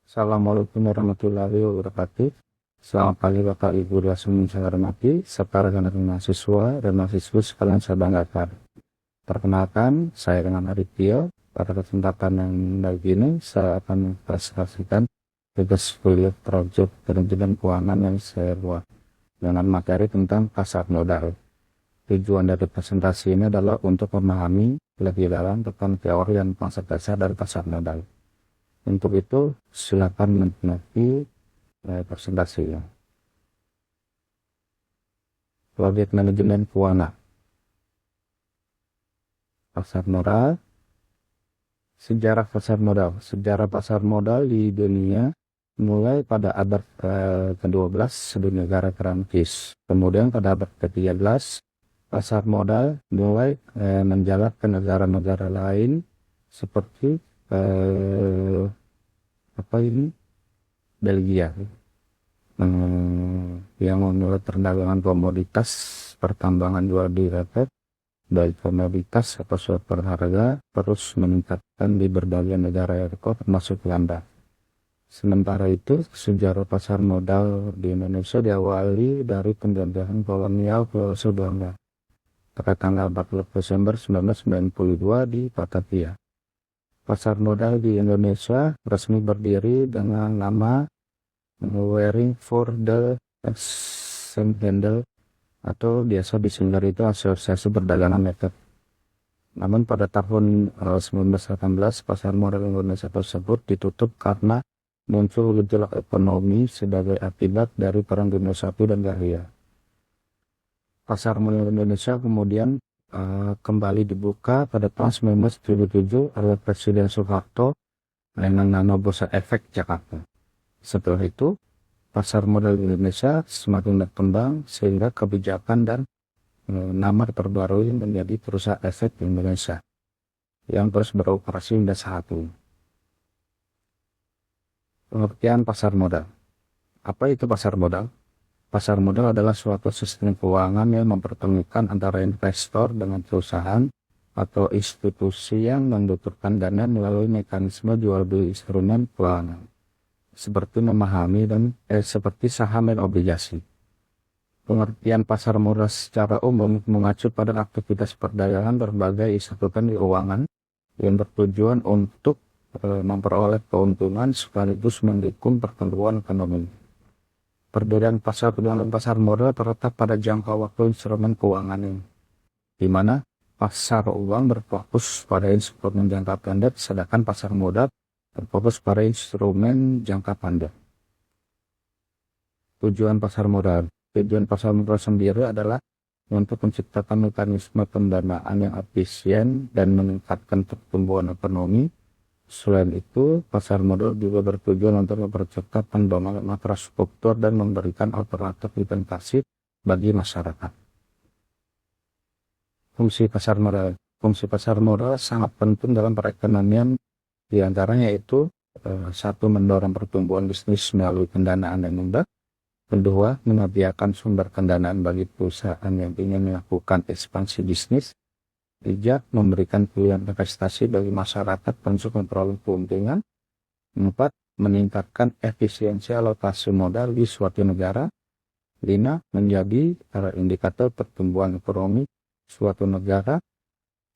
Assalamualaikum warahmatullahi wabarakatuh. Selamat pagi Bapak Ibu dan semua yang saya hormati, serta rekan-rekan mahasiswa dan mahasiswa sekalian saya banggakan. Perkenalkan, saya dengan Aditya. Pada kesempatan yang baik ini, saya akan mempresentasikan tugas kuliah proyek manajemen keuangan yang saya buat dengan materi tentang pasar modal. Tujuan dari presentasi ini adalah untuk memahami lebih dalam tentang teori dan konsep dasar dari pasar modal. Untuk itu, silakan menikmati presentasinya. Proyek manajemen keuangan. Pasar modal. Sejarah pasar modal. Sejarah pasar modal di dunia mulai pada abad ke-12 di negara Perancis. Kemudian pada abad ke-13, pasar modal mulai menjalar ke negara-negara lain seperti Belgia, yang menurut perdagangan komoditas pertambangan jual beli efek dari komoditas atau suatu berharga terus meningkatkan di berbagai negara Eropa termasuk Belanda. Sementara itu, sejarah pasar modal di Indonesia diawali dari penjajahan kolonial ke Belanda pada tanggal 14 Desember 1992 di Batavia. Pasar modal di Indonesia resmi berdiri dengan nama Waring for the Exchange Handle atau biasa disingkat itu Asosiasi Perdagangan Efek. Namun pada tahun 1918 pasar modal Indonesia tersebut ditutup karena muncul gejolak ekonomi sebagai akibat dari Perang Dunia I dan Korea. Pasar modal Indonesia kemudian kembali dibuka pada tahun 1977 oleh Presiden Soeharto dengan nama Bursa Efek Jakarta. Setelah itu, pasar modal Indonesia semakin berkembang sehingga kebijakan dan nama terbarui menjadi Bursa Efek Indonesia yang terus beroperasi hingga saat ini. Pengertian pasar modal. Apa itu pasar modal? Pasar modal adalah suatu sistem keuangan yang mempertemukan antara investor dengan perusahaan atau institusi yang membutuhkan dana melalui mekanisme jual beli instrumen keuangan, seperti seperti saham dan obligasi. Pengertian pasar modal secara umum mengacu pada aktivitas perdagangan berbagai institusi keuangan yang bertujuan untuk memperoleh keuntungan sekaligus mendukung pertumbuhan ekonomi. Perbedaan pasar modal dan pasar modal terletak pada jangka waktu instrumen keuangan ini, di mana pasar uang berfokus pada instrumen jangka pendek, sedangkan pasar modal berfokus pada instrumen jangka panjang. Tujuan pasar modal sendiri adalah untuk menciptakan mekanisme pendanaan yang efisien dan meningkatkan pertumbuhan ekonomi. Selain itu, pasar modal juga bertujuan untuk mempercepat pengembangan infrastruktur dan memberikan alternatif investasi bagi masyarakat. Fungsi pasar modal sangat penting dalam perekonomian, diantaranya yaitu satu, mendorong pertumbuhan bisnis melalui pendanaan yang mudah. Kedua, menyediakan sumber pendanaan bagi perusahaan yang ingin melakukan ekspansi bisnis. 3. Memberikan pilihan investasi bagi masyarakat untuk memperoleh keuntungan. 4. Meningkatkan efisiensi alokasi modal di suatu negara. 5. Menjadi indikator pertumbuhan ekonomi suatu negara.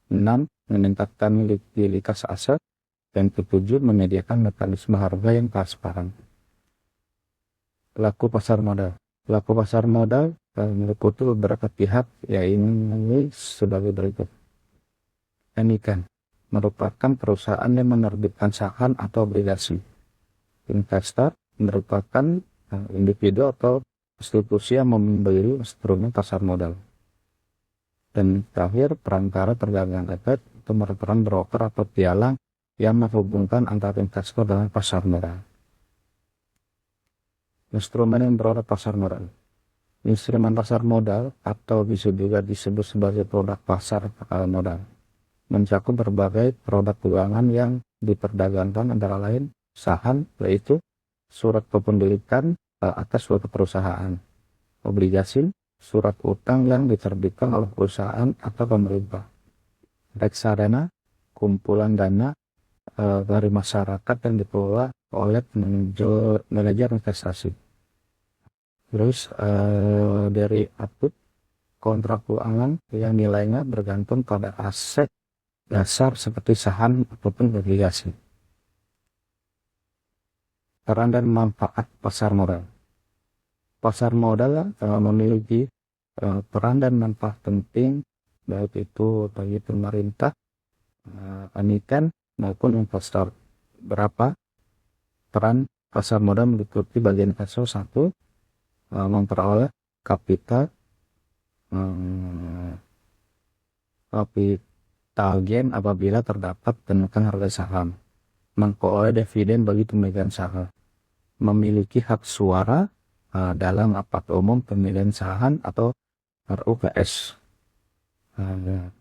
6. Meningkatkan likuiditas aset. Dan 7. Menyediakan mekanisme harga yang transparan. Pelaku pasar modal meliputi beberapa pihak, yaitu sebagai berikut. Emiten merupakan perusahaan yang menerbitkan saham atau obligasi. Investor merupakan individu atau institusi yang membeli instrumen pasar modal. Dan terakhir, perantara perdagangan efek itu merupakan broker atau pialang yang menghubungkan antara investor dengan pasar modal. Instrumen yang berada pasar modal. Instrumen pasar modal atau bisa juga disebut sebagai produk pasar modal mencakup berbagai produk keuangan yang diperdagangkan, antara lain saham, yaitu surat kepemilikan atas suatu perusahaan, obligasi, surat utang yang diterbitkan oleh perusahaan atau pemerintah, reksadana, kumpulan dana, dari masyarakat yang dikelola oleh manajer investasi. Terus dari output kontrak keuangan yang nilainya bergantung pada aset dasar seperti saham ataupun obligasi. Peran dan manfaat pasar modal. Pasar modal memiliki peran dan manfaat penting baik itu bagi pemerintah, emiten maupun investor. Berapa peran pasar modal meliputi bagian investor? Satu, memperoleh kapital gain apabila terdapat kenaikan harga saham, memperoleh dividen bagi pemegang saham, memiliki hak suara dalam rapat umum pemilihan saham atau RUPS,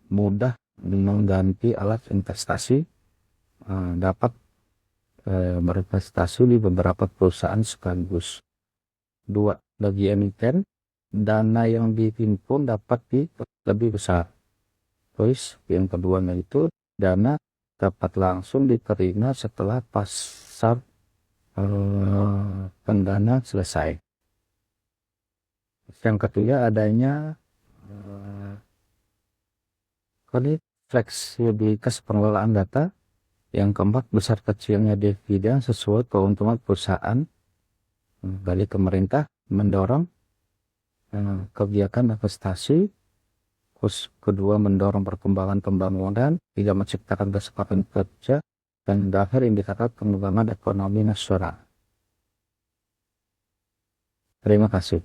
mudah mengganti alat investasi, dapat berinvestasi di beberapa perusahaan sekaligus. Dua, bagi emiten, dana yang dihimpun dapat lebih besar. Terus yang kedua itu dana dapat langsung diterima setelah pasar pendana selesai. Yang ketiga adanya fleksibilitas pengelolaan data. Yang keempat, besar kecilnya dividen sesuai keuntungan perusahaan. Bagi pemerintah mendorong kebijakan investasi. Terus kedua, mendorong perkembangan pembangunan, tidak menciptakan kesempatan kerja, dan terakhir indikator pengembangan ekonomi nasional. Terima kasih.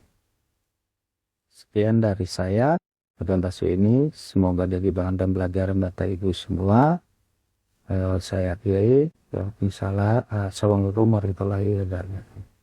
Sekian dari saya presentasi ini, semoga jadi bahan dan pelajaran data ibu semua. Saya akhiri, misalnya assalamualaikum warahmatullahi wabarakatuh.